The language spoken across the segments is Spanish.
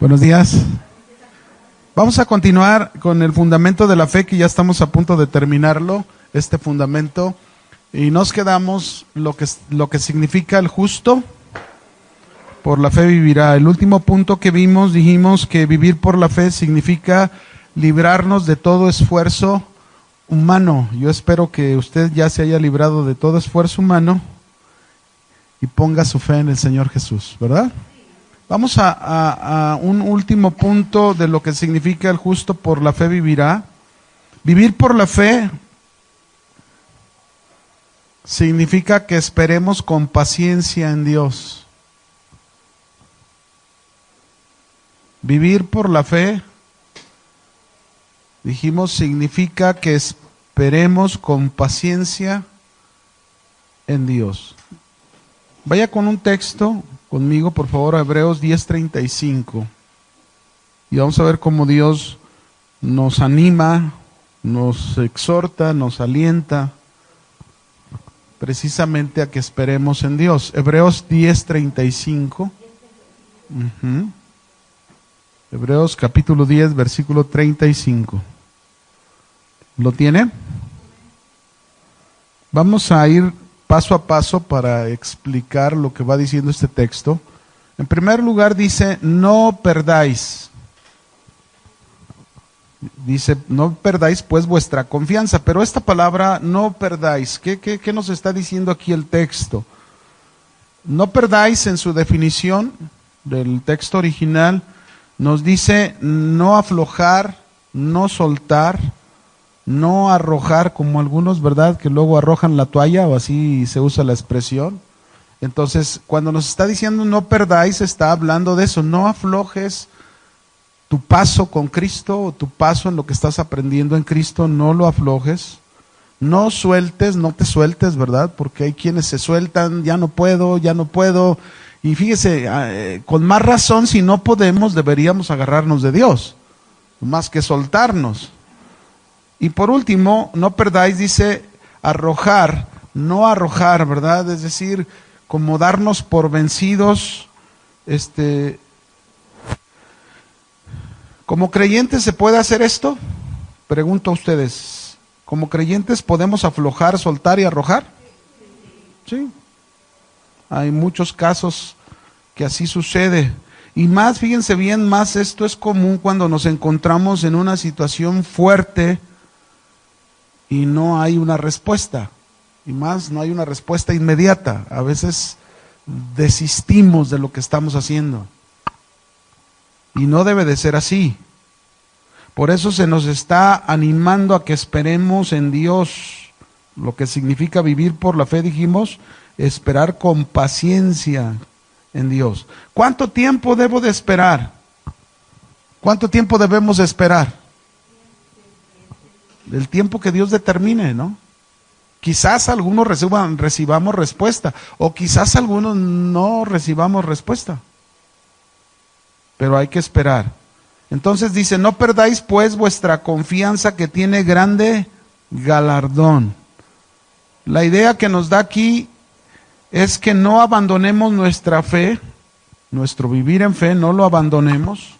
Buenos días. Vamos a continuar con el fundamento de la fe, que ya estamos a punto de terminarlo, este fundamento, y nos quedamos lo que significa el justo por la fe vivirá. El último punto que vimos, dijimos que vivir por la fe significa librarnos de todo esfuerzo humano. Yo espero que usted ya se haya librado de todo esfuerzo humano y ponga su fe en el Señor Jesús, ¿verdad? Vamos a un último punto de lo que significa el justo por la fe vivirá. Vivir por la fe significa que esperemos con paciencia en Dios. Vivir por la fe, dijimos, significa que esperemos con paciencia en Dios. Vaya con un texto conmigo, por favor, a Hebreos 10:35. Y vamos a ver cómo Dios nos anima, nos exhorta, nos alienta precisamente a que esperemos en Dios. Hebreos 10:35. Hebreos capítulo 10, versículo 35. ¿Lo tiene? Vamos a ir paso a paso para explicar lo que va diciendo este texto. En primer lugar dice, no perdáis. Dice, no perdáis pues vuestra confianza. Pero esta palabra, no perdáis, ¿qué nos está diciendo aquí el texto? No perdáis, en su definición del texto original, nos dice no aflojar, no soltar, no arrojar, como algunos, ¿verdad?, que luego arrojan la toalla, o así se usa la expresión. Entonces, cuando nos está diciendo no perdáis, está hablando de eso. No aflojes tu paso con Cristo, o tu paso en lo que estás aprendiendo en Cristo, no lo aflojes. No sueltes, no te sueltes, ¿verdad? Porque hay quienes se sueltan, ya no puedo. Y fíjese, con más razón, si no podemos, deberíamos agarrarnos de Dios, más que soltarnos. Y por último, no perdáis, dice, arrojar, no arrojar, ¿verdad? Es decir, como darnos por vencidos. ¿Como creyentes se puede hacer esto? Pregunto a ustedes, ¿como creyentes podemos aflojar, soltar y arrojar? Sí. Hay muchos casos que así sucede. Y más, fíjense bien, más esto es común cuando nos encontramos en una situación fuerte y no hay una respuesta. Y más, no hay una respuesta inmediata. A veces desistimos de lo que estamos haciendo. Y no debe de ser así. Por eso se nos está animando a que esperemos en Dios. Lo que significa vivir por la fe, dijimos, esperar con paciencia en Dios. ¿Cuánto tiempo debo de esperar? ¿Cuánto tiempo debemos de esperar? El tiempo que Dios determine, ¿no? Quizás algunos recibamos respuesta, o quizás algunos no recibamos respuesta. Pero hay que esperar. Entonces dice, no perdáis pues vuestra confianza, que tiene grande galardón. La idea que nos da aquí es que no abandonemos nuestra fe, nuestro vivir en fe, no lo abandonemos,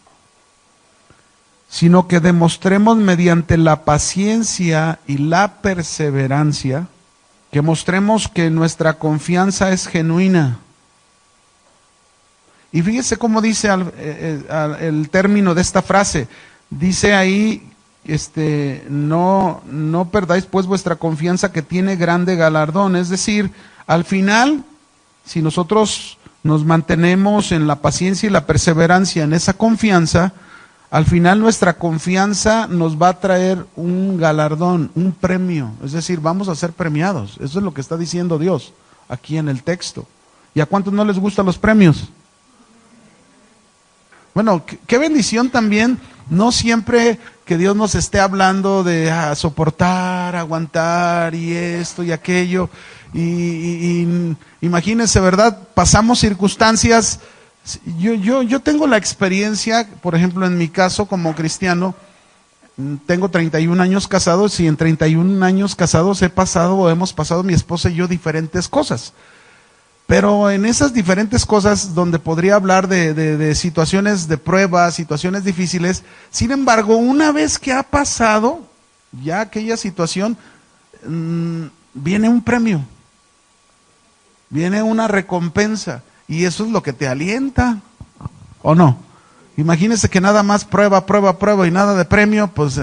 sino que demostremos mediante la paciencia y la perseverancia, que mostremos que nuestra confianza es genuina. Y fíjese cómo dice el término de esta frase. Dice ahí, no perdáis pues vuestra confianza, que tiene grande galardón. Es decir, al final, si nosotros nos mantenemos en la paciencia y la perseverancia, en esa confianza, al final nuestra confianza nos va a traer un galardón, un premio. Es decir, vamos a ser premiados. Eso es lo que está diciendo Dios aquí en el texto. ¿Y a cuántos no les gustan los premios? Bueno, qué bendición también, no siempre que Dios nos esté hablando de soportar, aguantar y esto y aquello. Y imagínense, ¿verdad? Pasamos circunstancias. Yo tengo la experiencia, por ejemplo, en mi caso como cristiano, tengo 31 años casados, y en 31 años casados hemos pasado mi esposa y yo diferentes cosas. Pero en esas diferentes cosas donde podría hablar de situaciones de prueba, situaciones difíciles, sin embargo, una vez que ha pasado ya aquella situación, viene un premio, viene una recompensa, y eso es lo que te alienta, ¿o no? Imagínese que nada más prueba, prueba, prueba y nada de premio, pues,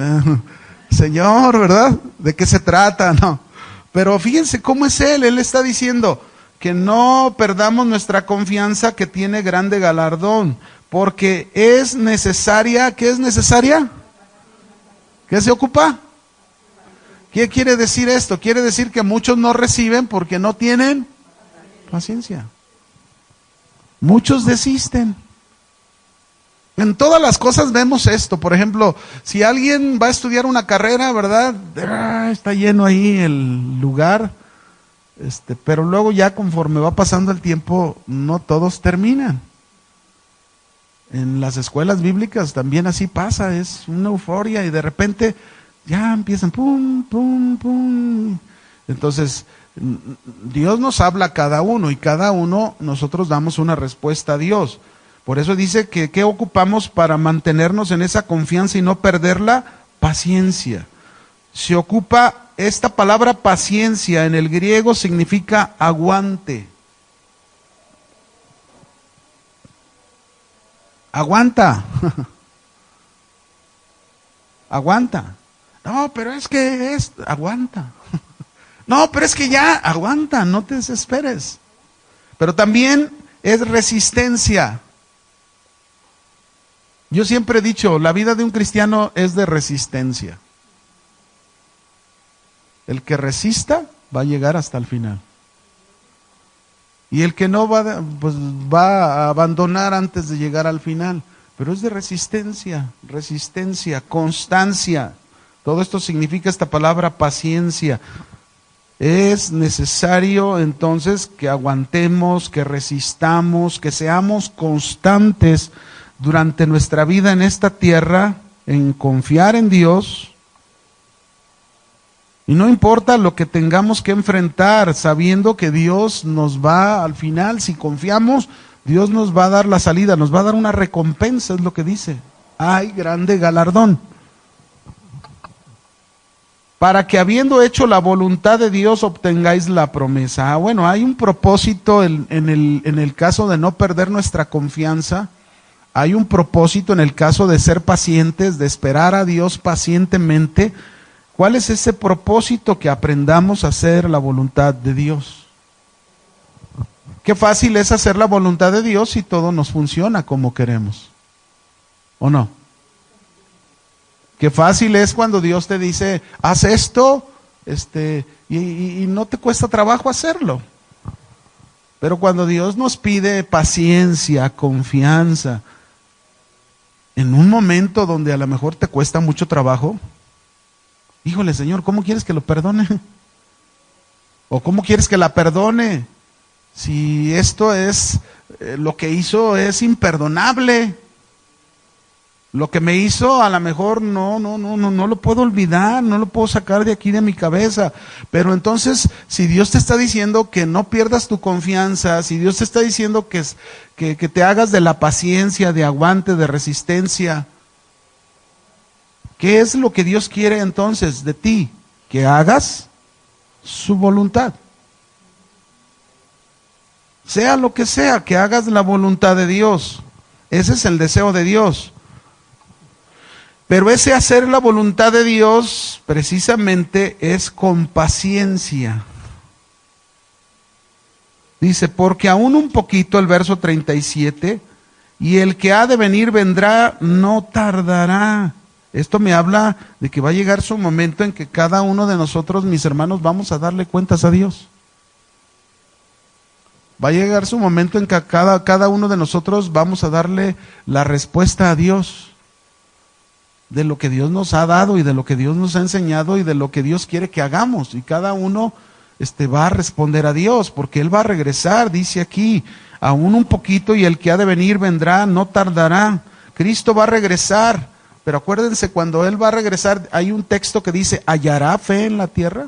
Señor, ¿verdad? ¿De qué se trata? No. Pero fíjense cómo es Él está diciendo que no perdamos nuestra confianza, que tiene grande galardón, porque es necesaria. ¿Qué es necesaria? ¿Qué se ocupa? ¿Qué quiere decir esto? Quiere decir que muchos no reciben porque no tienen paciencia. Muchos desisten. En todas las cosas vemos esto. Por ejemplo, si alguien va a estudiar una carrera, ¿verdad? Está lleno ahí el lugar. Pero luego ya conforme va pasando el tiempo, no todos terminan. En las escuelas bíblicas también así pasa, es una euforia y de repente ya empiezan pum, pum, pum. Entonces, Dios nos habla a cada uno y cada uno nosotros damos una respuesta a Dios. Por eso dice que ¿qué ocupamos para mantenernos en esa confianza y no perderla? Paciencia. Se ocupa, esta palabra paciencia en el griego significa aguante. Aguanta. Aguanta. No, pero es que aguanta. No, pero es que ya, aguanta, no te desesperes. Pero también es resistencia. Yo siempre he dicho, la vida de un cristiano es de resistencia. El que resista va a llegar hasta el final. Y el que no va, pues va a abandonar antes de llegar al final. Pero es de resistencia, constancia. Todo esto significa esta palabra paciencia. Es necesario entonces que aguantemos, que resistamos, que seamos constantes durante nuestra vida en esta tierra, en confiar en Dios. Y no importa lo que tengamos que enfrentar, sabiendo que Dios nos va al final, si confiamos, Dios nos va a dar la salida, nos va a dar una recompensa, es lo que dice. Hay grande galardón. Para que habiendo hecho la voluntad de Dios obtengáis la promesa. Bueno, hay un propósito en el caso de no perder nuestra confianza. Hay un propósito en el caso de ser pacientes, de esperar a Dios pacientemente. ¿Cuál es ese propósito? Que aprendamos a hacer la voluntad de Dios. Qué fácil es hacer la voluntad de Dios si todo nos funciona como queremos. ¿O no? Qué fácil es cuando Dios te dice, haz esto, y no te cuesta trabajo hacerlo. Pero cuando Dios nos pide paciencia, confianza, en un momento donde a lo mejor te cuesta mucho trabajo, híjole, Señor, ¿cómo quieres que lo perdone? ¿O cómo quieres que la perdone? Si esto es, lo que hizo es imperdonable. Lo que me hizo a lo mejor no lo puedo olvidar, no lo puedo sacar de aquí de mi cabeza. Pero entonces, si Dios te está diciendo que no pierdas tu confianza, si Dios te está diciendo que te hagas de la paciencia, de aguante, de resistencia, ¿qué es lo que Dios quiere entonces de ti? Que hagas su voluntad. Sea lo que sea, que hagas la voluntad de Dios. Ese es el deseo de Dios. Pero ese hacer la voluntad de Dios precisamente es con paciencia. Dice, porque aún un poquito, el verso 37, y el que ha de venir vendrá, no tardará. Esto me habla de que va a llegar su momento en que cada uno de nosotros, mis hermanos, vamos a darle cuentas a Dios. Va a llegar su momento en que cada uno de nosotros vamos a darle la respuesta a Dios. De lo que Dios nos ha dado y de lo que Dios nos ha enseñado y de lo que Dios quiere que hagamos. Y cada uno va a responder a Dios, porque Él va a regresar, dice aquí, aún un poquito, y el que ha de venir vendrá, no tardará. Cristo va a regresar, pero acuérdense, cuando Él va a regresar, hay un texto que dice, ¿hallará fe en la tierra?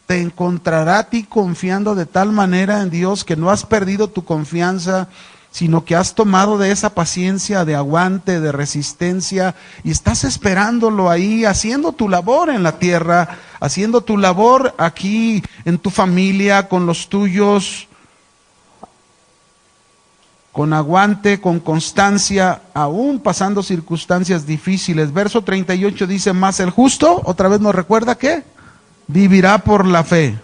te encontrará a ti confiando de tal manera en Dios que no has perdido tu confianza, sino que has tomado de esa paciencia, de aguante, de resistencia, y estás esperándolo ahí, haciendo tu labor en la tierra, haciendo tu labor aquí en tu familia, con los tuyos, con aguante, con constancia, aún pasando circunstancias difíciles. Verso 38 dice, más el justo, otra vez nos recuerda que vivirá por la fe.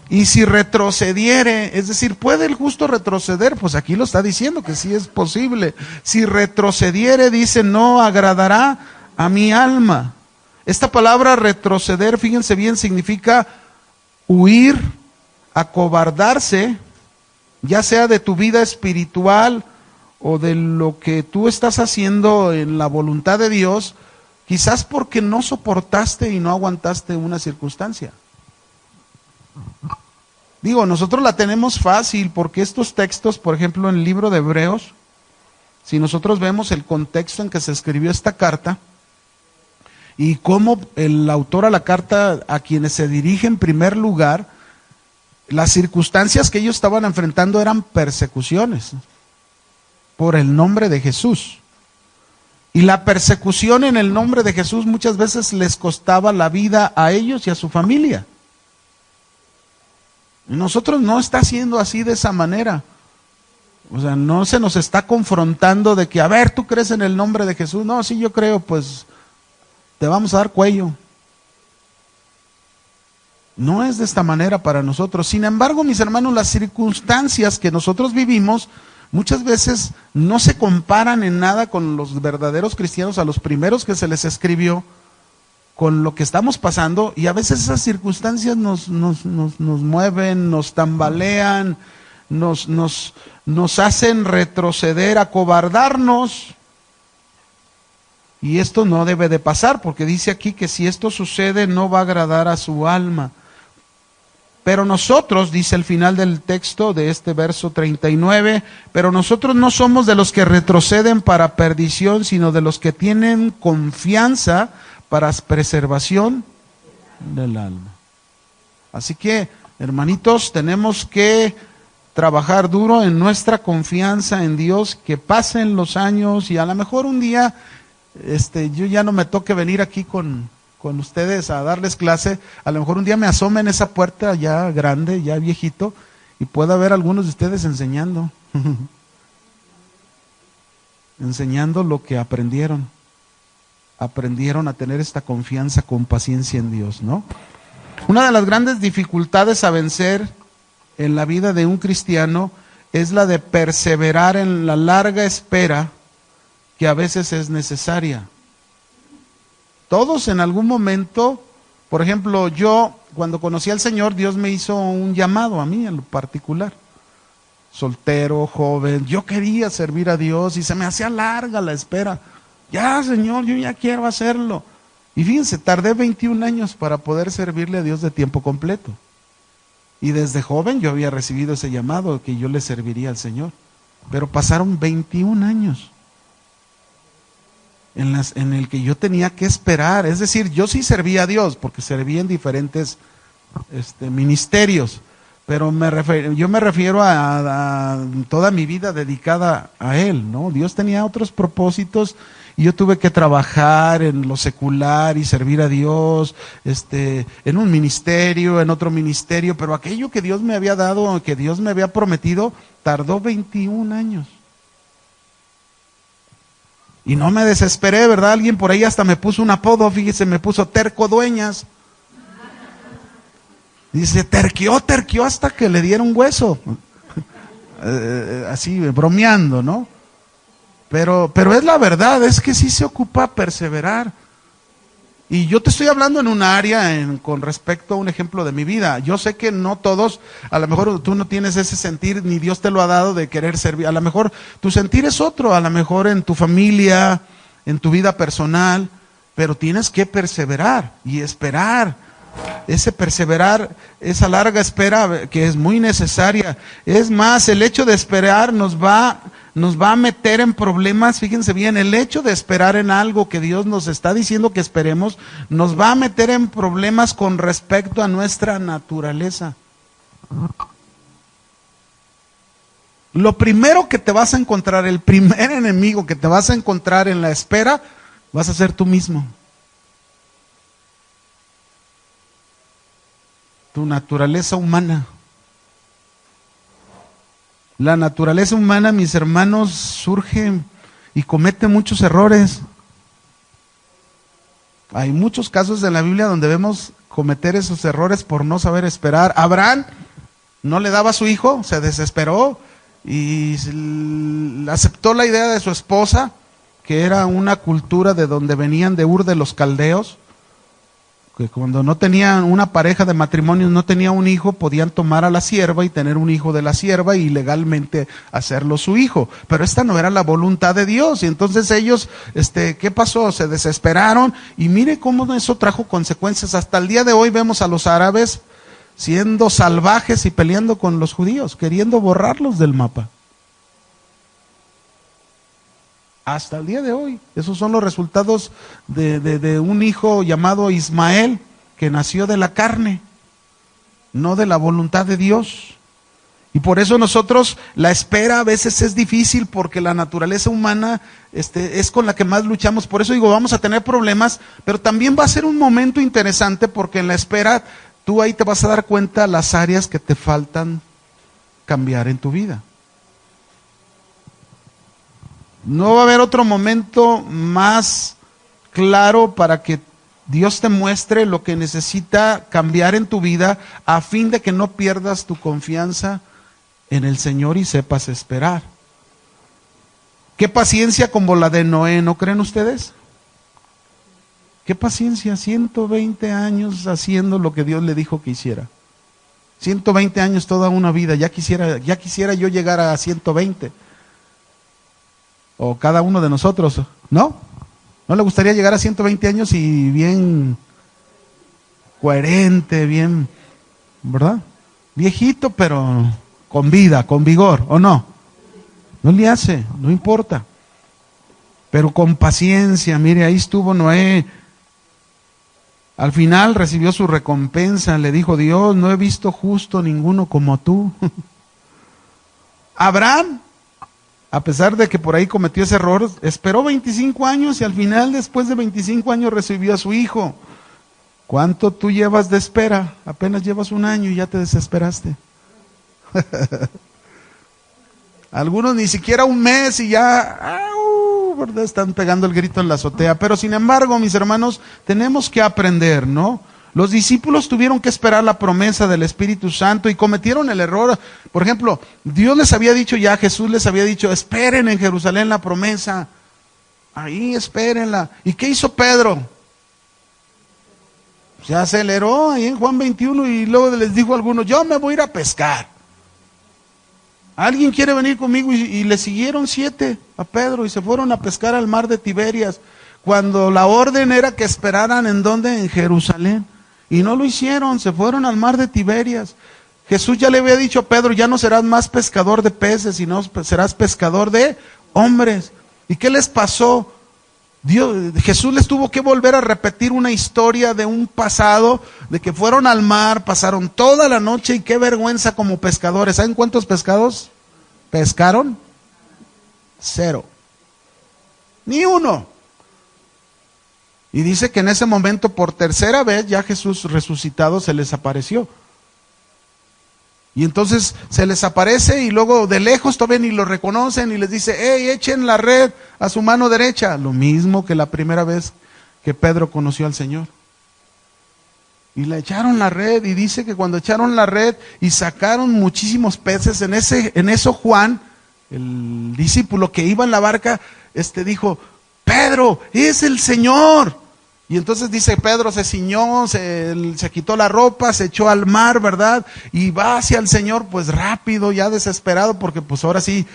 Y si retrocediere, es decir, ¿puede el justo retroceder? Pues aquí lo está diciendo que sí es posible. Si retrocediere, dice, no agradará a mi alma. Esta palabra retroceder, fíjense bien, significa huir, acobardarse, ya sea de tu vida espiritual o de lo que tú estás haciendo en la voluntad de Dios, quizás porque no soportaste y no aguantaste una circunstancia. Digo, nosotros la tenemos fácil porque estos textos, por ejemplo, en el libro de Hebreos, si nosotros vemos el contexto en que se escribió esta carta y cómo el autor a la carta a quienes se dirige en primer lugar, las circunstancias que ellos estaban enfrentando eran persecuciones por el nombre de Jesús. Y la persecución en el nombre de Jesús muchas veces les costaba la vida a ellos y a su familia. Y nosotros no está siendo así de esa manera. O sea, no se nos está confrontando de que, a ver, ¿tú crees en el nombre de Jesús? No, sí, yo creo, pues te vamos a dar cuello. No es de esta manera para nosotros. Sin embargo, mis hermanos, las circunstancias que nosotros vivimos muchas veces no se comparan en nada con los verdaderos cristianos, a los primeros que se les escribió, con lo que estamos pasando, y a veces esas circunstancias nos mueven, nos tambalean, nos hacen retroceder, acobardarnos. Y esto no debe de pasar, porque dice aquí que si esto sucede no va a agradar a su alma. Pero nosotros, dice el final del texto de este verso 39, pero nosotros no somos de los que retroceden para perdición, sino de los que tienen confianza para preservación del alma. Así que, hermanitos, tenemos que trabajar duro en nuestra confianza en Dios, que pasen los años y a lo mejor un día yo ya no me toque venir aquí con ustedes a darles clase, a lo mejor un día me asome en esa puerta ya grande, ya viejito, y pueda ver a algunos de ustedes enseñando, enseñando lo que aprendieron a tener esta confianza con paciencia en Dios, ¿no? Una de las grandes dificultades a vencer en la vida de un cristiano es la de perseverar en la larga espera que a veces es necesaria. Todos en algún momento, por ejemplo, yo cuando conocí al Señor, Dios me hizo un llamado a mí en lo particular. Soltero, joven, yo quería servir a Dios y se me hacía larga la espera. Ya, Señor, yo ya quiero hacerlo. Y fíjense, tardé 21 años para poder servirle a Dios de tiempo completo. Y desde joven yo había recibido ese llamado que yo le serviría al Señor. Pero pasaron 21 años en el que yo tenía que esperar. Es decir, yo sí servía a Dios porque servía en diferentes ministerios. Pero yo me refiero a toda mi vida dedicada a Él, ¿no? Dios tenía otros propósitos y yo tuve que trabajar en lo secular y servir a Dios, en un ministerio, en otro ministerio, pero aquello que Dios me había dado, que Dios me había prometido, tardó 21 años. Y no me desesperé, ¿verdad? Alguien por ahí hasta me puso un apodo, fíjese, me puso Terco Dueñas. Dice, terqueó hasta que le dieron hueso. Así, bromeando, ¿no? Pero es la verdad, es que sí se ocupa perseverar. Y yo te estoy hablando en un área con respecto a un ejemplo de mi vida. Yo sé que no todos, a lo mejor tú no tienes ese sentir, ni Dios te lo ha dado de querer servir. A lo mejor tu sentir es otro, a lo mejor en tu familia, en tu vida personal, pero tienes que perseverar y esperar ese perseverar, esa larga espera que es muy necesaria. Es más, el hecho de esperar nos va a meter en problemas. Fíjense bien, el hecho de esperar en algo que Dios nos está diciendo que esperemos, nos va a meter en problemas con respecto a nuestra naturaleza. Lo primero que te vas a encontrar, el primer enemigo que te vas a encontrar en la espera, vas a ser tú mismo. Tu naturaleza humana. La naturaleza humana, mis hermanos, surge y comete muchos errores. Hay muchos casos en la Biblia donde vemos cometer esos errores por no saber esperar. Abraham no le daba a su hijo, se desesperó y aceptó la idea de su esposa, que era una cultura de donde venían de Ur de los Caldeos, que cuando no tenían una pareja de matrimonio, no tenía un hijo, podían tomar a la sierva y tener un hijo de la sierva y legalmente hacerlo su hijo. Pero esta no era la voluntad de Dios. Y entonces ellos, ¿qué pasó? Se desesperaron y mire cómo eso trajo consecuencias. Hasta el día de hoy vemos a los árabes siendo salvajes y peleando con los judíos, queriendo borrarlos del mapa. Hasta el día de hoy. Esos son los resultados de un hijo llamado Ismael, que nació de la carne, no de la voluntad de Dios. Y por eso nosotros, la espera a veces es difícil, porque la naturaleza humana es con la que más luchamos. Por eso digo, vamos a tener problemas, pero también va a ser un momento interesante, porque en la espera tú ahí te vas a dar cuenta las áreas que te faltan cambiar en tu vida. No va a haber otro momento más claro para que Dios te muestre lo que necesita cambiar en tu vida, a fin de que no pierdas tu confianza en el Señor y sepas esperar. Qué paciencia como la de Noé, ¿no creen ustedes? Qué paciencia, 120 años haciendo lo que Dios le dijo que hiciera. 120 años, toda una vida. Ya quisiera yo llegar a 120. O cada uno de nosotros, ¿no? ¿No le gustaría llegar a 120 años y bien coherente, bien, ¿verdad? Viejito, pero con vida, con vigor, ¿o no? No le hace, no importa. Pero con paciencia, mire, ahí estuvo Noé. Al final recibió su recompensa, le dijo Dios, no he visto justo ninguno como tú. Abraham, a pesar de que por ahí cometió ese error, esperó 25 años y al final, después de 25 años, recibió a su hijo. ¿Cuánto tú llevas de espera? Apenas llevas un año y ya te desesperaste. Algunos ni siquiera un mes y ya, ¿verdad? Están pegando el grito en la azotea. Pero sin embargo, mis hermanos, tenemos que aprender, ¿no? Los discípulos tuvieron que esperar la promesa del Espíritu Santo y cometieron el error. Por ejemplo, Dios les había dicho ya, Jesús les había dicho, esperen en Jerusalén la promesa. Ahí espérenla. ¿Y qué hizo Pedro? Se aceleró ahí en Juan 21 y luego les dijo a algunos, yo me voy a ir a pescar. ¿Alguien quiere venir conmigo? Y le siguieron 7 a Pedro y se fueron a pescar al mar de Tiberias. Cuando la orden era que esperaran, ¿en dónde? En Jerusalén. Y no lo hicieron, se fueron al mar de Tiberias. Jesús ya le había dicho a Pedro, ya no serás más pescador de peces, sino serás pescador de hombres. ¿Y qué les pasó? Jesús les tuvo que volver a repetir una historia de un pasado, de que fueron al mar, pasaron toda la noche y qué vergüenza como pescadores. ¿Saben cuántos pescados pescaron? 0. Ni uno. Y dice que en ese momento, por tercera vez, ya Jesús resucitado se les apareció. Y entonces se les aparece y luego de lejos todavía ni lo reconocen y les dice, hey, echen la red a su mano derecha. Lo mismo que la primera vez que Pedro conoció al Señor. Y le echaron la red y dice que cuando echaron la red y sacaron muchísimos peces, en eso Juan, el discípulo que iba en la barca, dijo, Pedro, es el Señor. Y entonces dice Pedro, se ciñó, se quitó la ropa, se echó al mar, ¿verdad? Y va hacia el Señor, pues rápido, ya desesperado, porque pues ahora sí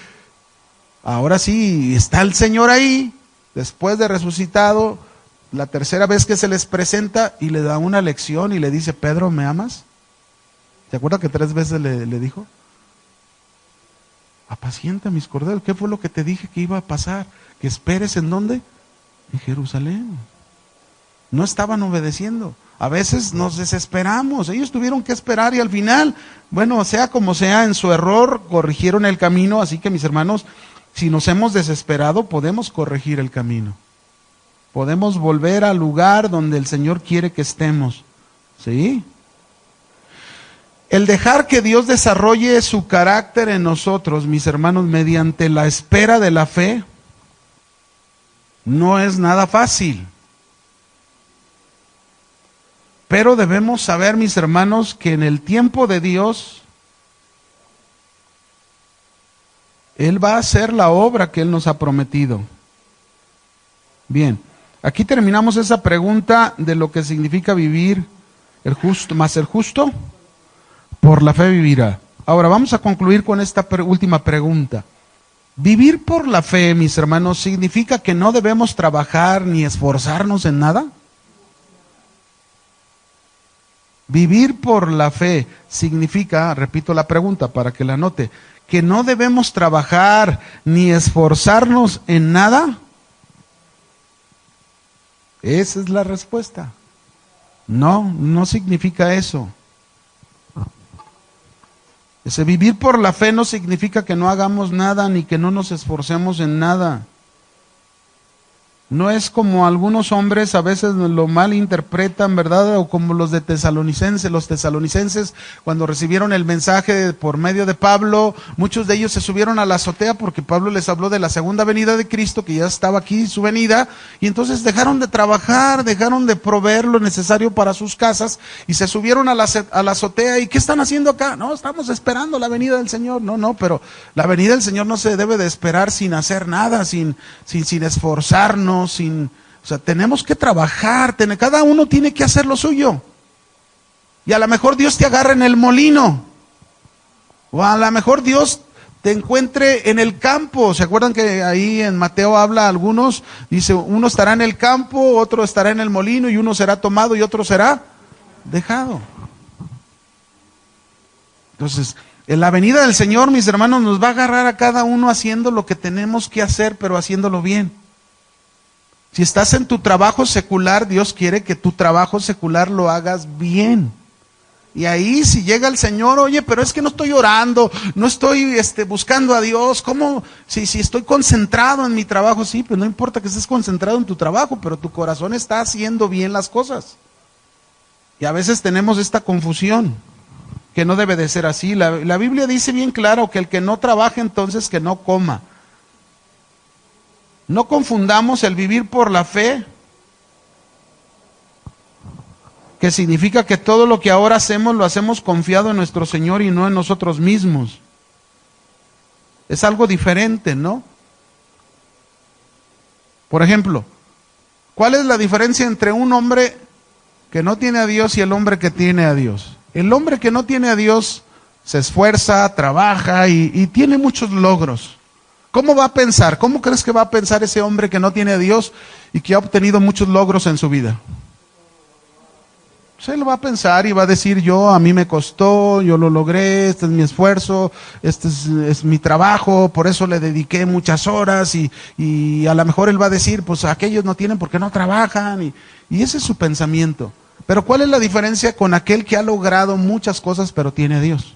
está el Señor ahí, después de resucitado, La tercera vez que se les presenta y le da una lección y le dice, Pedro, ¿me amas? ¿Se acuerda que 3 veces le dijo? Apacienta mis corderos. ¿Qué fue lo que te dije que iba a pasar? Que esperes ¿en dónde? En Jerusalén. No estaban obedeciendo. A veces nos desesperamos. Ellos tuvieron que esperar y al final, bueno, sea como sea, en su error corrigieron el camino. Así que mis hermanos, si nos hemos desesperado, podemos corregir el camino. Podemos volver al lugar donde el Señor quiere que estemos. ¿Sí? El dejar que Dios desarrolle su carácter en nosotros, mis hermanos, mediante la espera de la fe, no es nada fácil. Pero debemos saber, mis hermanos, que en el tiempo de Dios, Él va a hacer la obra que Él nos ha prometido. Bien, aquí terminamos esa pregunta de lo que significa vivir el justo, más el justo. Por la fe vivirá. Ahora vamos a concluir con esta última pregunta. ¿Vivir por la fe, mis hermanos, significa que no debemos trabajar ni esforzarnos en nada? Vivir por la fe significa, repito la pregunta para que la anote, que no debemos trabajar ni esforzarnos en nada. Esa es la respuesta. No, no significa eso. Ese vivir por la fe no significa que no hagamos nada ni que no nos esforcemos en nada. No es como algunos hombres a veces lo malinterpretan, ¿verdad? O como los de Tesalonicenses. Los tesalonicenses, cuando recibieron el mensaje por medio de Pablo, muchos de ellos se subieron a la azotea porque Pablo les habló de la segunda venida de Cristo, que ya estaba aquí su venida, y entonces dejaron de trabajar, dejaron de proveer lo necesario para sus casas y se subieron a la azotea. ¿Y qué están haciendo acá? No, estamos esperando la venida del Señor. No, pero la venida del Señor no se debe de esperar sin hacer nada, sin esforzarnos. O sea, tenemos que trabajar, cada uno tiene que hacer lo suyo. Y a lo mejor Dios te agarra en el molino, o a lo mejor Dios te encuentre en el campo. ¿Se acuerdan que ahí en Mateo habla a algunos? Dice, uno estará en el campo, otro estará en el molino, y uno será tomado y otro será dejado. Entonces, en la venida del Señor, mis hermanos, nos va a agarrar a cada uno haciendo lo que tenemos que hacer, pero haciéndolo bien. Si estás en tu trabajo secular, Dios quiere que tu trabajo secular lo hagas bien. Y ahí si llega el Señor, oye, pero es que no estoy orando, no estoy buscando a Dios, ¿cómo? Si estoy concentrado en mi trabajo, sí, pues no importa que estés concentrado en tu trabajo, pero tu corazón está haciendo bien las cosas. Y a veces tenemos esta confusión, que no debe de ser así. La Biblia dice bien claro que el que no trabaje, entonces que no coma. No confundamos el vivir por la fe, que significa que todo lo que ahora hacemos lo hacemos confiado en nuestro Señor y no en nosotros mismos. Es algo diferente, ¿no? Por ejemplo, ¿cuál es la diferencia entre un hombre que no tiene a Dios y el hombre que tiene a Dios? El hombre que no tiene a Dios se esfuerza, trabaja y tiene muchos logros. ¿Cómo va a pensar? ¿Cómo crees que va a pensar ese hombre que no tiene a Dios y que ha obtenido muchos logros en su vida? Pues él va a pensar y va a decir, a mí me costó, yo lo logré, este es mi esfuerzo, este es mi trabajo, por eso le dediqué muchas horas y a lo mejor él va a decir, pues aquellos no tienen porque no trabajan y ese es su pensamiento. Pero ¿cuál es la diferencia con aquel que ha logrado muchas cosas pero tiene a Dios?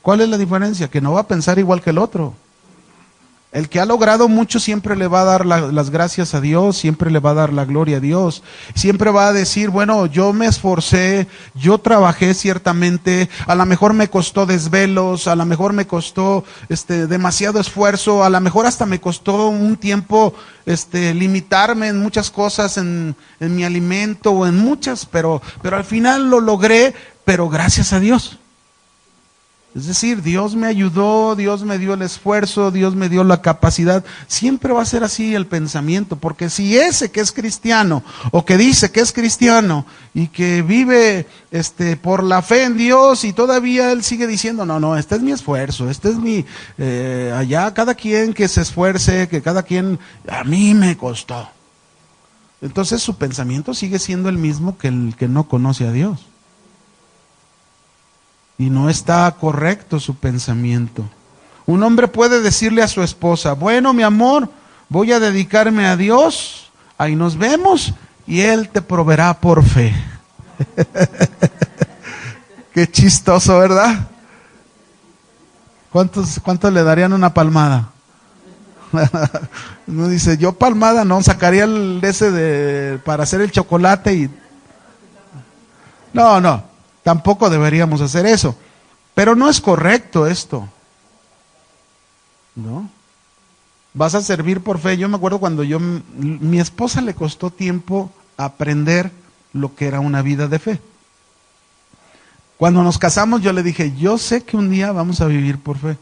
¿Cuál es la diferencia? Que no va a pensar igual que el otro. El que ha logrado mucho siempre le va a dar las gracias a Dios, siempre le va a dar la gloria a Dios, siempre va a decir, bueno, yo me esforcé, yo trabajé ciertamente, a lo mejor me costó desvelos, a lo mejor me costó demasiado esfuerzo, a lo mejor hasta me costó un tiempo limitarme en muchas cosas, en mi alimento o en muchas, pero al final lo logré, pero gracias a Dios. Es decir, Dios me ayudó, Dios me dio el esfuerzo, Dios me dio la capacidad. Siempre va a ser así el pensamiento, porque si ese que es cristiano, o que dice que es cristiano, y que vive por la fe en Dios, y todavía él sigue diciendo, no, este es mi esfuerzo, este es mi, allá cada quien que se esfuerce, que cada quien, a mí me costó. entonces su pensamiento sigue siendo el mismo que el que no conoce a Dios. Y no está correcto su pensamiento. Un hombre puede decirle a su esposa, bueno, mi amor, voy a dedicarme a Dios, ahí nos vemos, y Él te proveerá por fe. Qué chistoso, ¿verdad? ¿Cuántos le darían una palmada? Uno dice, yo palmada no, sacaría el ese para hacer el chocolate y... No, tampoco deberíamos hacer eso. Pero no es correcto esto, ¿no? Vas a servir por fe. Yo me acuerdo cuando mi esposa le costó tiempo aprender lo que era una vida de fe. Cuando nos casamos yo le dije, yo sé que un día vamos a vivir por fe.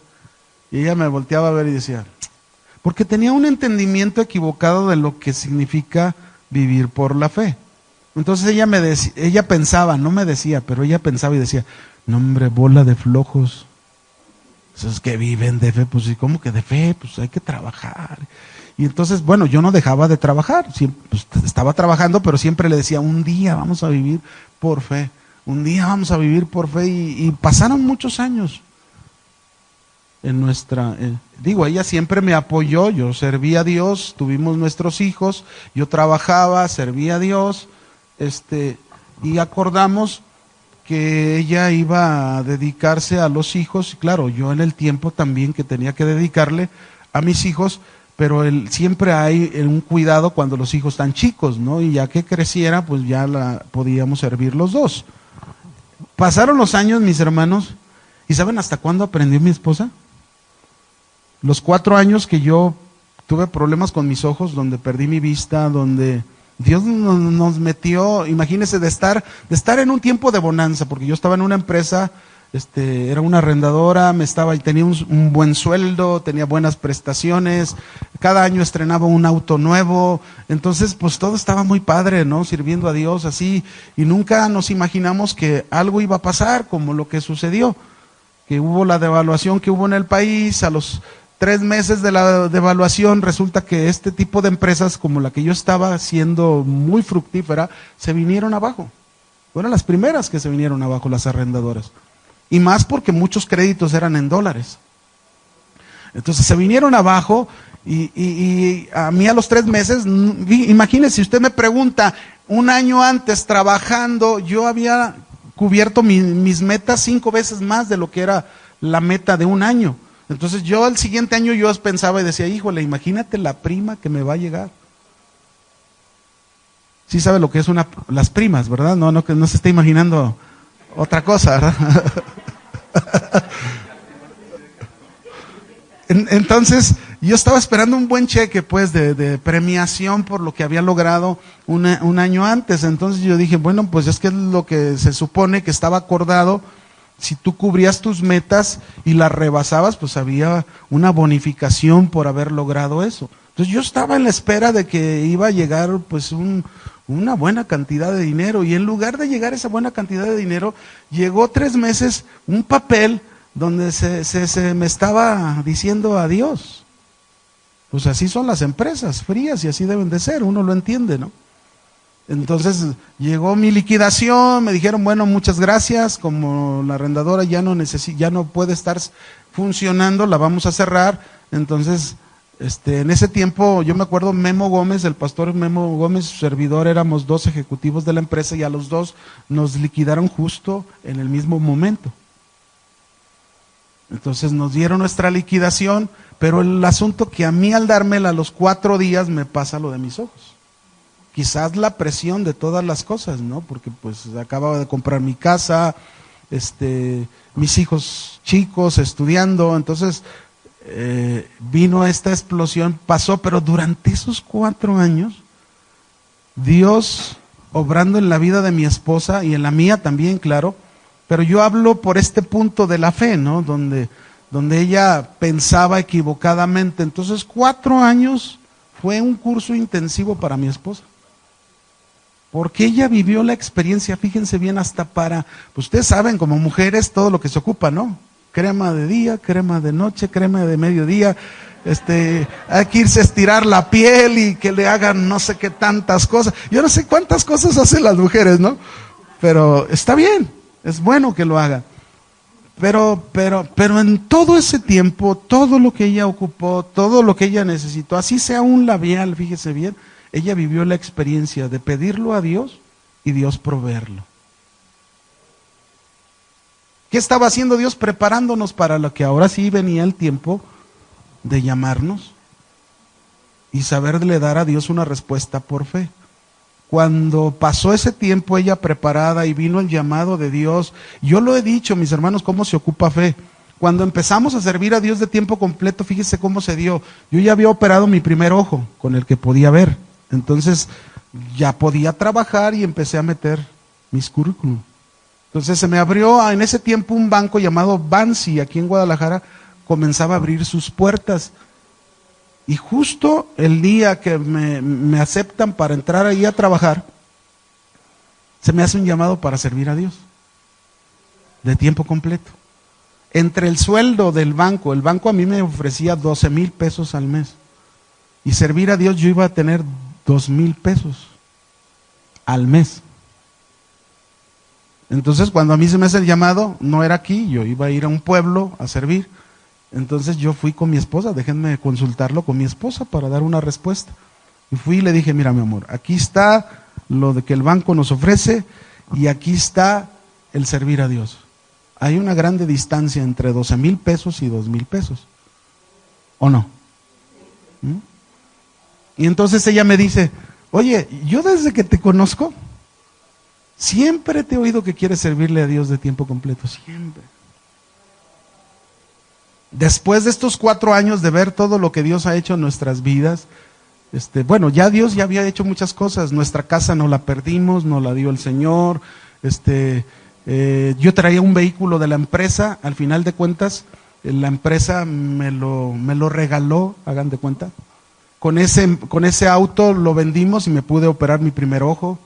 Y ella me volteaba a ver y decía, porque tenía un entendimiento equivocado de lo que significa vivir por la fe. Entonces ella pensaba, no me decía, pero ella pensaba y decía, no hombre, bola de flojos. Esos que viven de fe, pues ¿cómo que de fe? Pues hay que trabajar. Y entonces, bueno, yo no dejaba de trabajar, pues, estaba trabajando, pero siempre le decía, un día vamos a vivir por fe. Un día vamos a vivir por fe y pasaron muchos años en ella siempre me apoyó, yo servía a Dios, tuvimos nuestros hijos, yo trabajaba, servía a Dios, y acordamos que ella iba a dedicarse a los hijos, y claro, yo en el tiempo también que tenía que dedicarle a mis hijos, pero siempre hay un cuidado cuando los hijos están chicos, ¿no? Y ya que creciera, pues ya podíamos servir los dos. Pasaron los años, mis hermanos, ¿y saben hasta cuándo aprendió mi esposa? Los 4 años que yo tuve problemas con mis ojos, donde perdí mi vista, donde Dios nos metió, imagínense, de estar en un tiempo de bonanza, porque yo estaba en una empresa, era una arrendadora, tenía un buen sueldo, tenía buenas prestaciones, cada año estrenaba un auto nuevo, entonces pues todo estaba muy padre, ¿no? Sirviendo a Dios así, y nunca nos imaginamos que algo iba a pasar como lo que sucedió, que hubo la devaluación que hubo en el país. A los 3 meses de la devaluación resulta que este tipo de empresas como la que yo estaba, siendo muy fructífera, se vinieron abajo. Fueron las primeras que se vinieron abajo, las arrendadoras. Y más porque muchos créditos eran en dólares. Entonces se vinieron abajo y a mí a los 3 meses, imagínense, si usted me pregunta, un año antes trabajando, yo había cubierto mis metas 5 veces más de lo que era la meta de un año. Entonces yo el siguiente año yo pensaba y decía, híjole, imagínate la prima que me va a llegar. Sí sabe lo que es las primas, ¿verdad? No se está imaginando otra cosa, ¿verdad? Entonces yo estaba esperando un buen cheque pues de premiación por lo que había logrado un año antes. Entonces yo dije, bueno, pues es que es lo que se supone que estaba acordado. Si tú cubrías tus metas y las rebasabas, pues había una bonificación por haber logrado eso. Entonces yo estaba en la espera de que iba a llegar pues una buena cantidad de dinero, y en lugar de llegar esa buena cantidad de dinero, llegó 3 meses un papel donde se me estaba diciendo adiós. Pues así son las empresas, frías, y así deben de ser, uno lo entiende, ¿no? Entonces llegó mi liquidación, me dijeron, bueno, muchas gracias, como la arrendadora ya no puede estar funcionando, la vamos a cerrar. Entonces, en ese tiempo, yo me acuerdo, Memo Gómez, el pastor Memo Gómez, su servidor, éramos 2 ejecutivos de la empresa, y a los 2 nos liquidaron justo en el mismo momento. Entonces nos dieron nuestra liquidación, pero el asunto que a mí al dármela a los 4 días me pasa lo de mis ojos. Quizás la presión de todas las cosas, ¿no? Porque pues acababa de comprar mi casa, mis hijos chicos estudiando, entonces vino esta explosión, pasó, pero durante esos 4 años, Dios obrando en la vida de mi esposa y en la mía también, claro, pero yo hablo por este punto de la fe, ¿no? Donde ella pensaba equivocadamente. Entonces 4 años fue un curso intensivo para mi esposa. Porque ella vivió la experiencia, fíjense bien, hasta pues ustedes saben, como mujeres, todo lo que se ocupa, ¿no? Crema de día, crema de noche, crema de mediodía, hay que irse a estirar la piel y que le hagan no sé qué tantas cosas. Yo no sé cuántas cosas hacen las mujeres, ¿no? Pero está bien, es bueno que lo hagan. Pero en todo ese tiempo, todo lo que ella ocupó, todo lo que ella necesitó, así sea un labial, fíjese bien, ella vivió la experiencia de pedirlo a Dios y Dios proveerlo. ¿Qué estaba haciendo Dios? Preparándonos para lo que ahora sí venía el tiempo de llamarnos y saberle dar a Dios una respuesta por fe. Cuando pasó ese tiempo ella preparada y vino el llamado de Dios, yo lo he dicho, mis hermanos, cómo se ocupa fe. Cuando empezamos a servir a Dios de tiempo completo, fíjese cómo se dio. Yo ya había operado mi primer ojo con el que podía ver. Entonces ya podía trabajar y empecé a meter mis currículum. Entonces se me abrió en ese tiempo un banco llamado Bansi, aquí en Guadalajara, comenzaba a abrir sus puertas. Y justo el día que me aceptan para entrar ahí a trabajar, se me hace un llamado para servir a Dios, de tiempo completo. Entre el sueldo del banco, el banco a mí me ofrecía 12,000 pesos al mes, y servir a Dios yo iba a tener 2,000 pesos al mes. Entonces cuando a mí se me hace el llamado, no era aquí, yo iba a ir a un pueblo a servir. Entonces yo fui con mi esposa, déjenme consultarlo con mi esposa para dar una respuesta. Y fui y le dije, mira mi amor, aquí está lo de que el banco nos ofrece y aquí está el servir a Dios. Hay una grande distancia entre 12,000 pesos y 2,000 pesos. ¿O no? ¿Mm? Y entonces ella me dice, oye, yo desde que te conozco, siempre te he oído que quieres servirle a Dios de tiempo completo, siempre. Después de estos 4 años de ver todo lo que Dios ha hecho en nuestras vidas, bueno, ya Dios ya había hecho muchas cosas. Nuestra casa no la perdimos, nos la dio el Señor. Yo traía un vehículo de la empresa, al final de cuentas, la empresa me lo regaló, hagan de cuenta. Con ese auto lo vendimos y me pude operar mi primer ojo.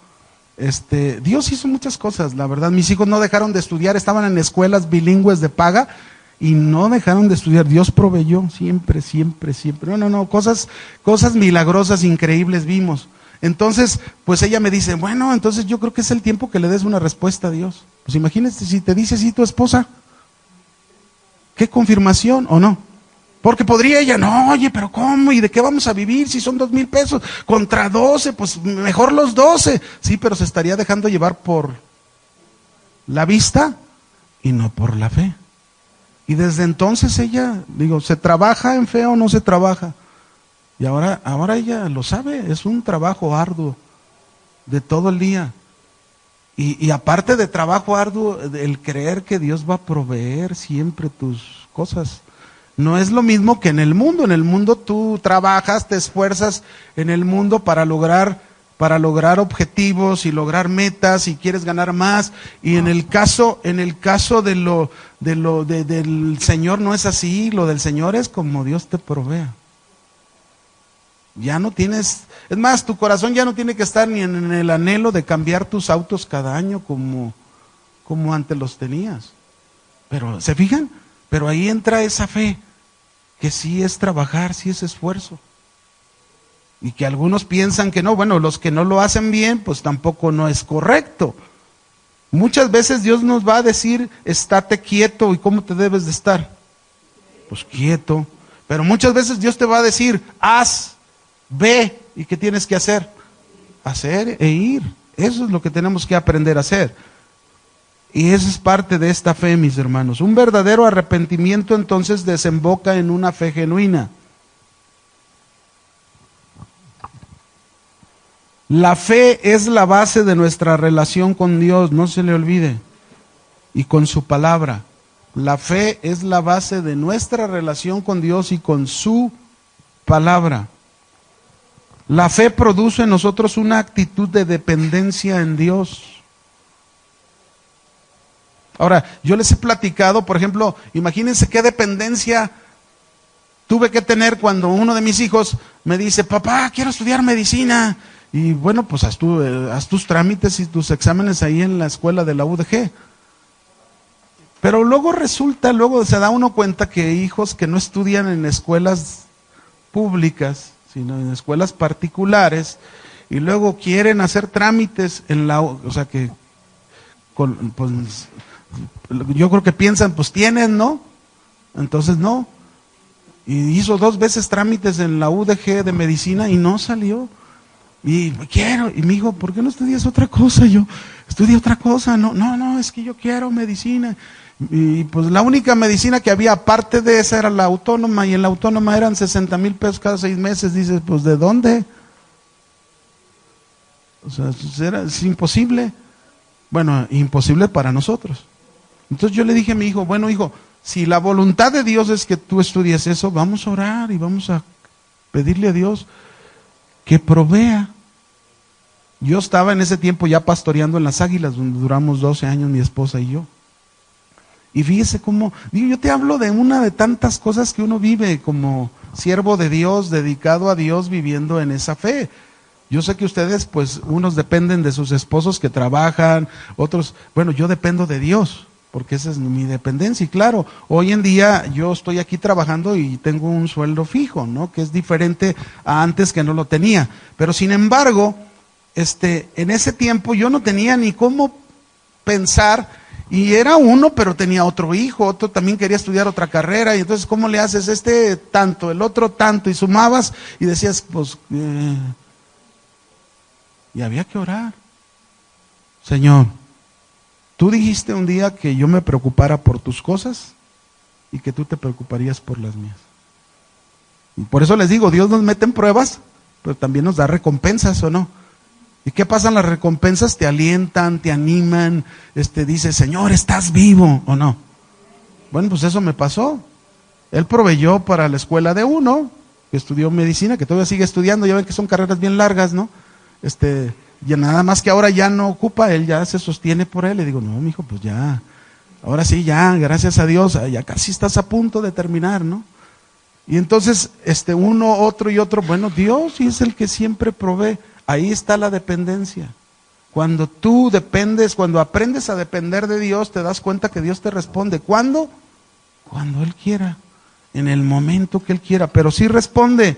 Dios hizo muchas cosas, la verdad. Mis hijos no dejaron de estudiar, estaban en escuelas bilingües de paga. Y no dejaron de estudiar, Dios proveyó, siempre, siempre, siempre. No, cosas milagrosas, increíbles vimos. Entonces, pues ella me dice, bueno, entonces yo creo que es el tiempo que le des una respuesta a Dios. Pues imagínate si te dice así tu esposa, ¿qué confirmación o no? Porque podría ella, no, oye, pero ¿cómo? ¿Y de qué vamos a vivir si son 2,000 pesos? Contra 12, pues mejor los 12. Sí, pero se estaría dejando llevar por la vista y no por la fe. Y desde entonces ella, ¿se trabaja en fe o no se trabaja? Y ahora ella lo sabe, es un trabajo arduo de todo el día. Y aparte de trabajo arduo, el creer que Dios va a proveer siempre tus cosas. No es lo mismo que en el mundo. En el mundo tú trabajas, te esfuerzas en el mundo para lograr objetivos y lograr metas y quieres ganar más. Y en el caso del Señor no es así. Lo del Señor es como Dios te provea. Ya no tienes, es más, tu corazón ya no tiene que estar ni en el anhelo de cambiar tus autos cada año como antes los tenías. Pero, ¿se fijan? Pero ahí entra esa fe, que sí es trabajar, sí es esfuerzo. Y que algunos piensan que no, bueno, los que no lo hacen bien, pues tampoco no es correcto. Muchas veces Dios nos va a decir, estate quieto, ¿y cómo te debes de estar? Pues quieto. Pero muchas veces Dios te va a decir, haz, ve, ¿y qué tienes que hacer? Hacer e ir. Eso es lo que tenemos que aprender a hacer. Y esa es parte de esta fe, mis hermanos. Un verdadero arrepentimiento entonces desemboca en una fe genuina. La fe es la base de nuestra relación con Dios, no se le olvide, y con su palabra. La fe es la base de nuestra relación con Dios y con su palabra. La fe produce en nosotros una actitud de dependencia en Dios. Ahora, yo les he platicado, por ejemplo, imagínense qué dependencia tuve que tener cuando uno de mis hijos me dice, papá, quiero estudiar medicina. Y bueno, pues haz tus trámites y tus exámenes ahí en la escuela de la UDG. Pero luego se da uno cuenta que hijos que no estudian en escuelas públicas, sino en escuelas particulares, y luego quieren hacer trámites en la, o sea que, pues, yo creo que piensan, pues tienen, ¿no? Entonces no. Y hizo 2 veces trámites en la UDG de medicina y no salió. Y quiero, y me dijo, ¿por qué no estudias otra cosa? Yo, estudié otra cosa, no, es que yo quiero medicina. Y pues la única medicina que había aparte de esa era la autónoma, y en la autónoma eran 60,000 pesos cada 6 meses. Dices, pues ¿de dónde? O sea, es imposible. Bueno, imposible para nosotros. Entonces yo le dije a mi hijo, bueno hijo, si la voluntad de Dios es que tú estudies eso, vamos a orar y vamos a pedirle a Dios que provea. Yo estaba en ese tiempo ya pastoreando en Las Águilas, donde duramos 12 años mi esposa y yo. Y fíjese cómo, digo, yo te hablo de una de tantas cosas que uno vive como siervo de Dios, dedicado a Dios, viviendo en esa fe. Yo sé que ustedes, pues, unos dependen de sus esposos que trabajan, otros, bueno, yo dependo de Dios, porque esa es mi dependencia. Y claro, hoy en día yo estoy aquí trabajando y tengo un sueldo fijo, ¿no? Que es diferente a antes, que no lo tenía. Pero sin embargo, en ese tiempo yo no tenía ni cómo pensar, y era uno, pero tenía otro hijo, otro también quería estudiar otra carrera, y entonces ¿cómo le haces? Tanto, el otro tanto, y sumabas y decías, pues, y había que orar. Señor, tú dijiste un día que yo me preocupara por tus cosas y que tú te preocuparías por las mías. Y por eso les digo, Dios nos mete en pruebas, pero también nos da recompensas, ¿o no? ¿Y qué pasan las recompensas? Te alientan, te animan, dice, Señor, estás vivo, ¿o no? Bueno, pues eso me pasó. Él proveyó para la escuela de uno, que estudió medicina, que todavía sigue estudiando, ya ven que son carreras bien largas, ¿no? Ya nada más que ahora ya no ocupa, él ya se sostiene por él. Le digo, no, mijo, pues ya, ahora sí, ya, gracias a Dios, ya casi estás a punto de terminar, ¿no? Y entonces, uno, otro y otro, bueno, Dios es el que siempre provee. Ahí está la dependencia. Cuando tú dependes, cuando aprendes a depender de Dios, te das cuenta que Dios te responde. ¿Cuándo? Cuando Él quiera, en el momento que Él quiera, pero sí responde.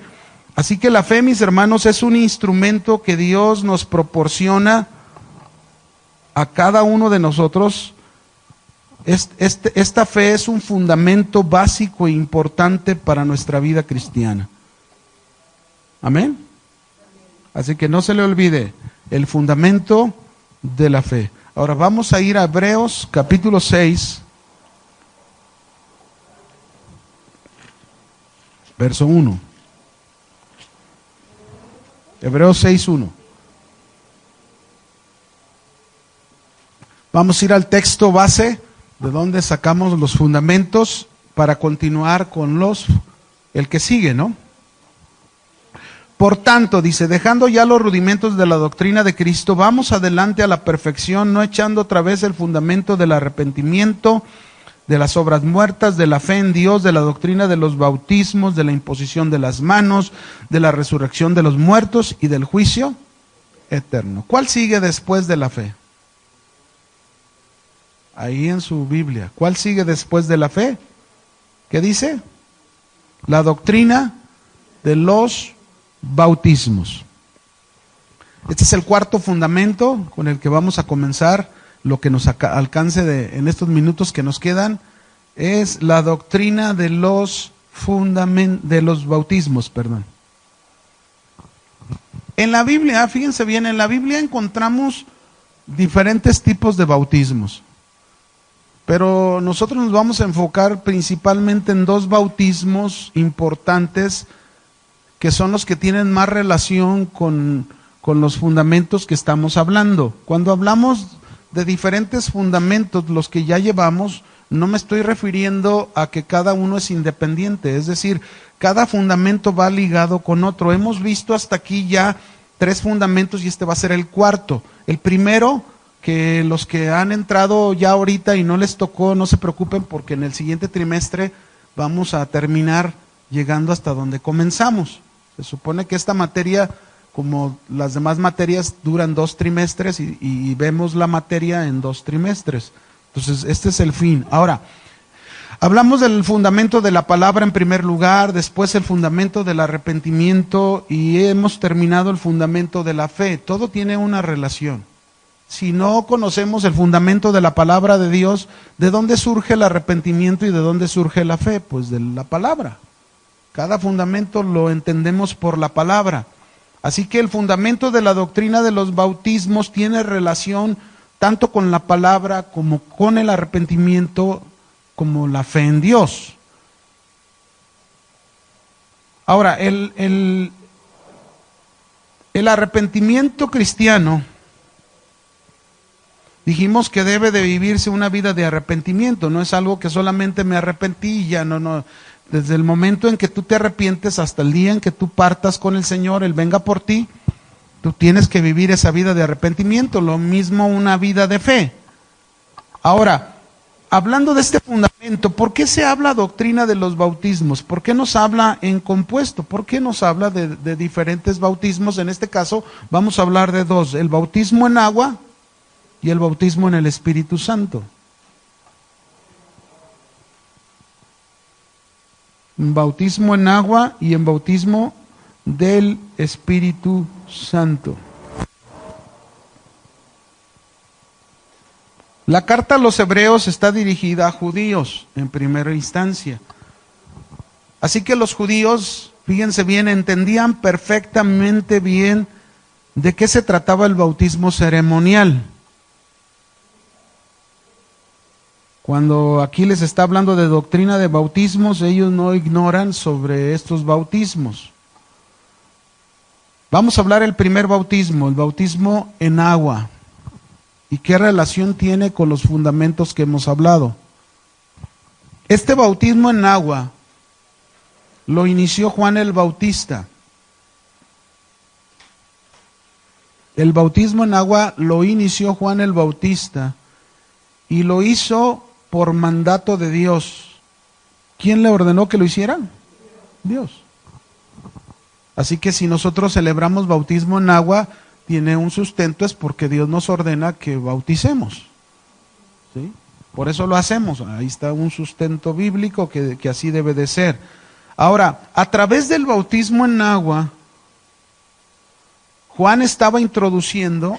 Así que la fe, mis hermanos, es un instrumento que Dios nos proporciona a cada uno de nosotros. Esta fe es un fundamento básico e importante para nuestra vida cristiana. Amén. Así que no se le olvide el fundamento de la fe. Ahora vamos a ir a Hebreos capítulo 6, verso 1. Hebreos 6:1. Vamos a ir al texto base, de donde sacamos los fundamentos, para continuar con el que sigue, ¿no? Por tanto, dice, dejando ya los rudimentos de la doctrina de Cristo, vamos adelante a la perfección, no echando otra vez el fundamento del arrepentimiento, de las obras muertas, de la fe en Dios, de la doctrina de los bautismos, de la imposición de las manos, de la resurrección de los muertos y del juicio eterno. ¿Cuál sigue después de la fe? Ahí en su Biblia. ¿Cuál sigue después de la fe? ¿Qué dice? La doctrina de los bautismos. Este es el cuarto fundamento con el que vamos a comenzar. Lo que nos alcance en estos minutos que nos quedan es la doctrina de los bautismos, perdón. En la Biblia, fíjense bien, en la Biblia encontramos diferentes tipos de bautismos, pero nosotros nos vamos a enfocar principalmente en 2 bautismos importantes, que son los que tienen más relación con los fundamentos que estamos hablando. Cuando hablamos de diferentes fundamentos, los que ya llevamos, no me estoy refiriendo a que cada uno es independiente, es decir, cada fundamento va ligado con otro. Hemos visto hasta aquí ya 3 fundamentos y este va a ser el cuarto. El primero, que los que han entrado ya ahorita y no les tocó, no se preocupen, porque en el siguiente trimestre vamos a terminar llegando hasta donde comenzamos. Se supone que esta materia, como las demás materias, duran 2 trimestres y vemos la materia en 2 trimestres. Entonces, este es el fin. Ahora, Hablamos del fundamento de la palabra en primer lugar, después el fundamento del arrepentimiento y hemos terminado el fundamento de la fe. Todo tiene una relación. Si no conocemos el fundamento de la palabra de Dios, ¿de dónde surge el arrepentimiento y de dónde surge la fe? Pues de la palabra. Cada fundamento lo entendemos por la palabra. Así que el fundamento de la doctrina de los bautismos tiene relación tanto con la palabra como con el arrepentimiento, como la fe en Dios. Ahora, el arrepentimiento cristiano, dijimos que debe de vivirse una vida de arrepentimiento, no es algo que solamente me arrepentí y ya, no. Desde el momento en que tú te arrepientes hasta el día en que tú partas con el Señor, Él venga por ti, tú tienes que vivir esa vida de arrepentimiento, lo mismo una vida de fe. Ahora, hablando de este fundamento, ¿por qué se habla doctrina de los bautismos? ¿Por qué nos habla en compuesto? ¿Por qué nos habla de diferentes bautismos? En este caso vamos a hablar de dos, el bautismo en agua y el bautismo en el Espíritu Santo. En bautismo en agua y en bautismo del Espíritu Santo. La carta a los hebreos está dirigida a judíos en primera instancia. Así que los judíos, fíjense bien, entendían perfectamente bien de qué se trataba el bautismo ceremonial. Cuando aquí les está hablando de doctrina de bautismos, ellos no ignoran sobre estos bautismos. Vamos a hablar del primer bautismo, el bautismo en agua. ¿Y qué relación tiene con los fundamentos que hemos hablado? Este bautismo en agua lo inició Juan el Bautista. El bautismo en agua lo inició Juan el Bautista y lo hizo por mandato de Dios. ¿Quién le ordenó que lo hiciera? Dios. Así que si nosotros celebramos bautismo en agua, tiene un sustento, es porque Dios nos ordena que bauticemos. ¿Sí? Por eso lo hacemos. Ahí está un sustento bíblico que así debe de ser. Ahora, a través del bautismo en agua, Juan estaba introduciendo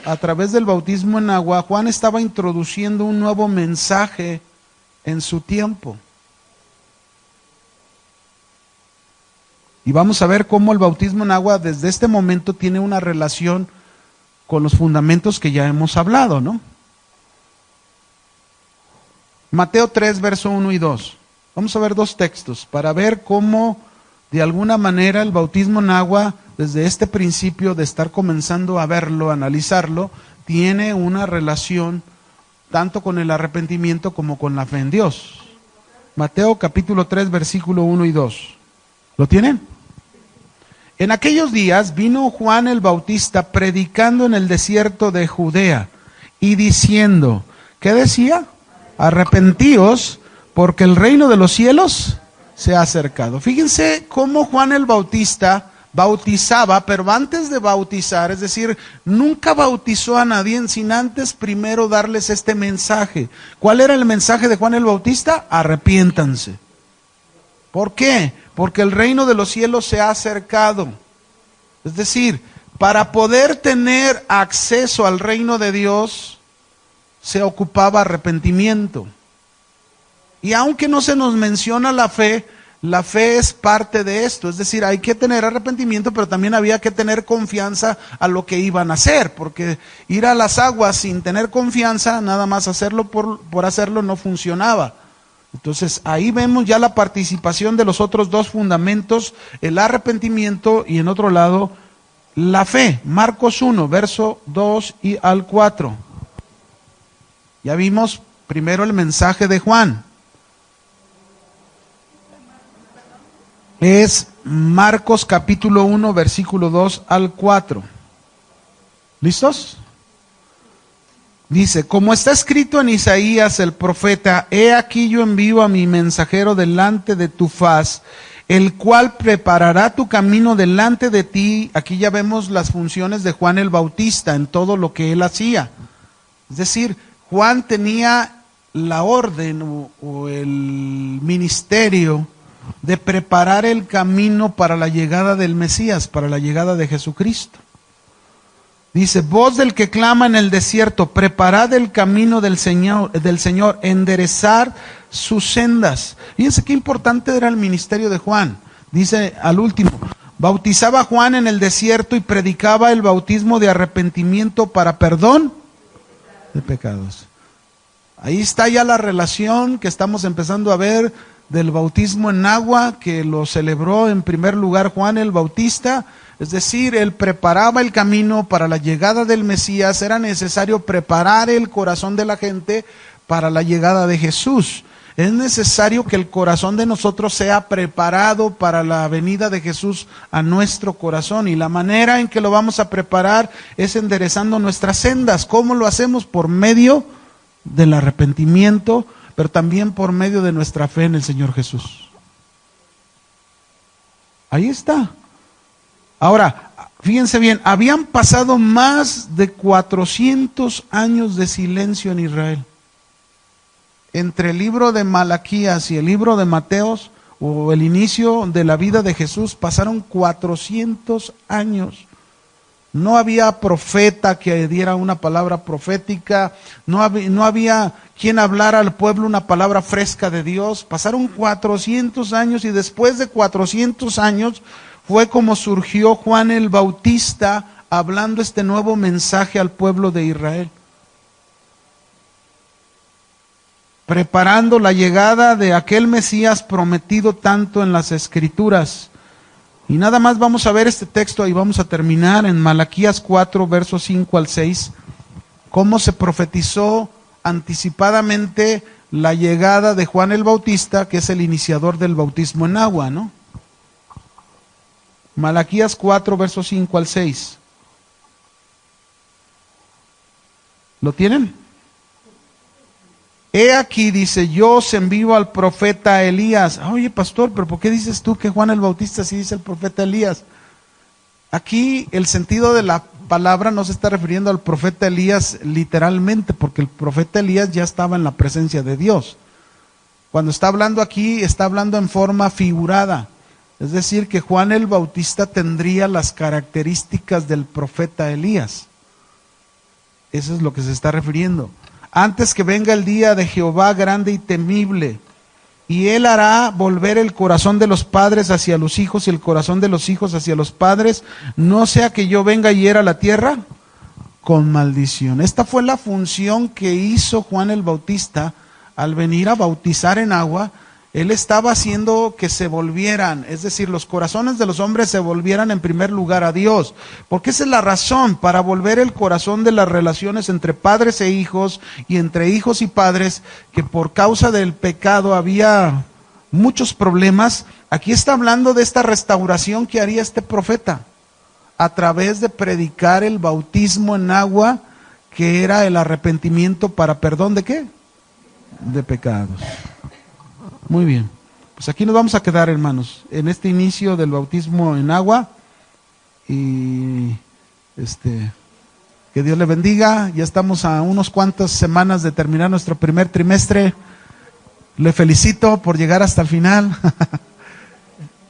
un nuevo mensaje en su tiempo. Y vamos a ver cómo el bautismo en agua desde este momento tiene una relación con los fundamentos que ya hemos hablado, ¿no? Mateo 3, verso 1 y 2. Vamos a ver dos textos para ver cómo de alguna manera el bautismo en agua, desde este principio de estar comenzando a verlo, a analizarlo, tiene una relación tanto con el arrepentimiento como con la fe en Dios. Mateo capítulo 3, versículo 1 y 2. ¿Lo tienen? En aquellos días vino Juan el Bautista predicando en el desierto de Judea y diciendo, ¿qué decía? Arrepentíos porque el reino de los cielos se ha acercado. Fíjense cómo Juan el Bautista bautizaba, pero antes de bautizar, es decir, nunca bautizó a nadie sin antes primero darles este mensaje. ¿Cuál era el mensaje de Juan el Bautista? Arrepiéntanse. ¿Por qué? Porque el reino de los cielos se ha acercado. Es decir, para poder tener acceso al reino de Dios, se ocupaba arrepentimiento. Y aunque no se nos menciona la fe es parte de esto. Es decir, hay que tener arrepentimiento, pero también había que tener confianza a lo que iban a hacer, porque ir a las aguas sin tener confianza, nada más hacerlo por hacerlo, no funcionaba. Entonces ahí vemos ya la participación de los otros dos fundamentos, el arrepentimiento y en otro lado la fe. Marcos 1, verso 2 y al 4. Ya vimos primero el mensaje de Juan. Es Marcos capítulo 1, versículo 2 al 4. ¿Listos? Dice, como está escrito en Isaías el profeta, he aquí yo envío a mi mensajero delante de tu faz, el cual preparará tu camino delante de ti. Aquí ya vemos las funciones de Juan el Bautista en todo lo que él hacía. Es decir, Juan tenía la orden o el ministerio de preparar el camino para la llegada del Mesías, para la llegada de Jesucristo. Dice, voz del que clama en el desierto, preparad el camino del Señor, enderezar sus sendas. Fíjense qué importante era el ministerio de Juan. Dice al último, bautizaba Juan en el desierto y predicaba el bautismo de arrepentimiento para perdón de pecados. Ahí está ya la relación que estamos empezando a ver del bautismo en agua, que lo celebró en primer lugar Juan el Bautista. Es decir, él preparaba el camino para la llegada del Mesías. Era necesario preparar el corazón de la gente para la llegada de Jesús. Es necesario que el corazón de nosotros sea preparado para la venida de Jesús a nuestro corazón. Y la manera en que lo vamos a preparar es enderezando nuestras sendas. ¿Cómo lo hacemos? Por medio del arrepentimiento, pero también por medio de nuestra fe en el Señor Jesús. Ahí está. Ahora, fíjense bien, habían pasado más de 400 años de silencio en Israel. Entre el libro de Malaquías y el libro de Mateos, o el inicio de la vida de Jesús, pasaron 400 años. No había profeta que diera una palabra profética, no había quien hablara al pueblo una palabra fresca de Dios. Pasaron 400 años y después de 400 años fue como surgió Juan el Bautista hablando este nuevo mensaje al pueblo de Israel, preparando la llegada de aquel Mesías prometido tanto en las Escrituras. Y nada más vamos a ver este texto y vamos a terminar en Malaquías 4, versos 5 al 6, cómo se profetizó anticipadamente la llegada de Juan el Bautista, que es el iniciador del bautismo en agua, ¿no? Malaquías 4, versos 5 al 6. ¿Lo tienen? He aquí, dice, yo os envío al profeta Elías. Oye, pastor, pero ¿por qué dices tú que Juan el Bautista sí dice el profeta Elías? Aquí el sentido de la palabra no se está refiriendo al profeta Elías literalmente, porque el profeta Elías ya estaba en la presencia de Dios. Cuando está hablando aquí, está hablando en forma figurada. Es decir, que Juan el Bautista tendría las características del profeta Elías. Eso es lo que se está refiriendo. Antes que venga el día de Jehová grande y temible, y él hará volver el corazón de los padres hacia los hijos y el corazón de los hijos hacia los padres, no sea que yo venga y hiera la tierra con maldición. Esta fue la función que hizo Juan el Bautista al venir a bautizar en agua. Él estaba haciendo que se volvieran, es decir, los corazones de los hombres se volvieran en primer lugar a Dios, porque esa es la razón, para volver el corazón de las relaciones entre padres e hijos y entre hijos y padres, que por causa del pecado había muchos problemas. Aquí está hablando de esta restauración que haría este profeta a través de predicar el bautismo en agua, que era el arrepentimiento para perdón ¿de qué? De pecados. Muy bien, pues aquí nos vamos a quedar, hermanos, en este inicio del bautismo en agua. Y que Dios le bendiga. Ya estamos a unos cuantas semanas de terminar nuestro primer trimestre. Le felicito por llegar hasta el final.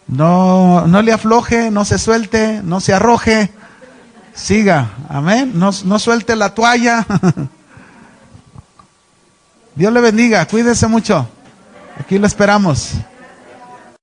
No le afloje, no se suelte, no se arroje. Siga, amén. No suelte la toalla. Dios le bendiga, cuídese mucho. Aquí lo esperamos.